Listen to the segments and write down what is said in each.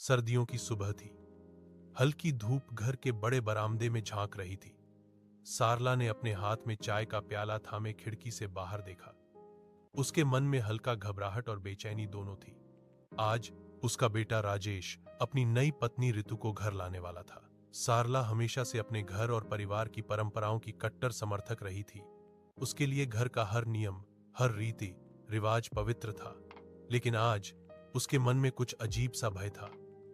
सर्दियों की सुबह थी। हल्की धूप घर के बड़े बरामदे में झांक रही थी। सारला ने अपने हाथ में चाय का प्याला थामे खिड़की से बाहर देखा। उसके मन में हल्का घबराहट और बेचैनी दोनों थी। आज उसका बेटा राजेश अपनी नई पत्नी ऋतु को घर लाने वाला था। सारला हमेशा से अपने घर और परिवार की परंपराओं की कट्टर समर्थक रही थी। उसके लिए घर का हर नियम, हर रीति रिवाज पवित्र था। लेकिन आज उसके मन में कुछ अजीब सा भय था।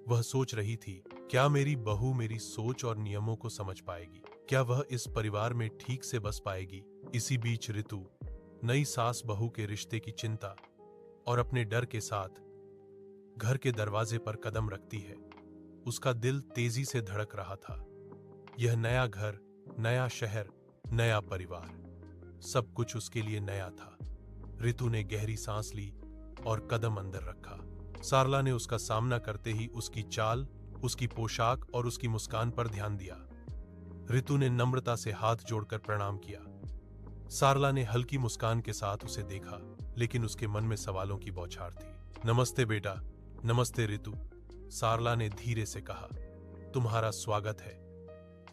वह सोच रही थी, क्या मेरी बहू मेरी सोच और नियमों को समझ पाएगी? क्या वह इस परिवार में ठीक से बस पाएगी? इसी बीच ऋतु नई सास बहू के रिश्ते की चिंता और अपने डर के साथ घर के दरवाजे पर कदम रखती है। उसका दिल तेजी से धड़क रहा था। यह नया घर, नया शहर, नया परिवार, सब कुछ उसके लिए नया था। ऋतु ने गहरी सांस ली और कदम अंदर रखा। सारला ने उसका सामना करते ही उसकी चाल, उसकी पोशाक और उसकी मुस्कान पर ध्यान दिया। ऋतु ने नम्रता से हाथ जोड़कर प्रणाम किया। सारला ने हल्की मुस्कान के साथ उसे देखा, लेकिन उसके मन में सवालों की बौछार थी। नमस्ते बेटा। नमस्ते ऋतु, सारला ने धीरे से कहा। तुम्हारा स्वागत है।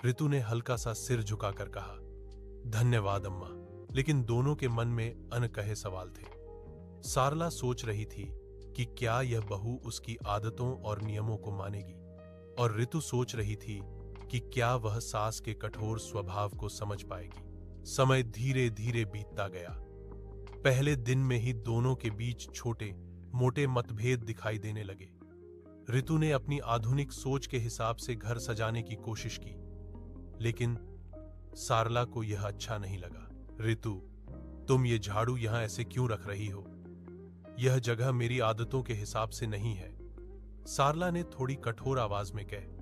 ऋतु ने हल्का सा सिर झुकाकर कहा, धन्यवाद अम्मा। लेकिन दोनों के मन में अनकहे सवाल थे। सारला सोच रही थी कि क्या यह बहू उसकी आदतों और नियमों को मानेगी, और ऋतु सोच रही थी कि क्या वह सास के कठोर स्वभाव को समझ पाएगी। समय धीरे धीरे बीतता गया। पहले दिन में ही दोनों के बीच छोटे मोटे मतभेद दिखाई देने लगे। ऋतु ने अपनी आधुनिक सोच के हिसाब से घर सजाने की कोशिश की, लेकिन सारला को यह अच्छा नहीं लगा। ऋतु, तुम ये झाड़ू यहां ऐसे क्यों रख रही हो? यह जगह मेरी आदतों के हिसाब से नहीं है, सारला ने थोड़ी कठोर आवाज में कहा।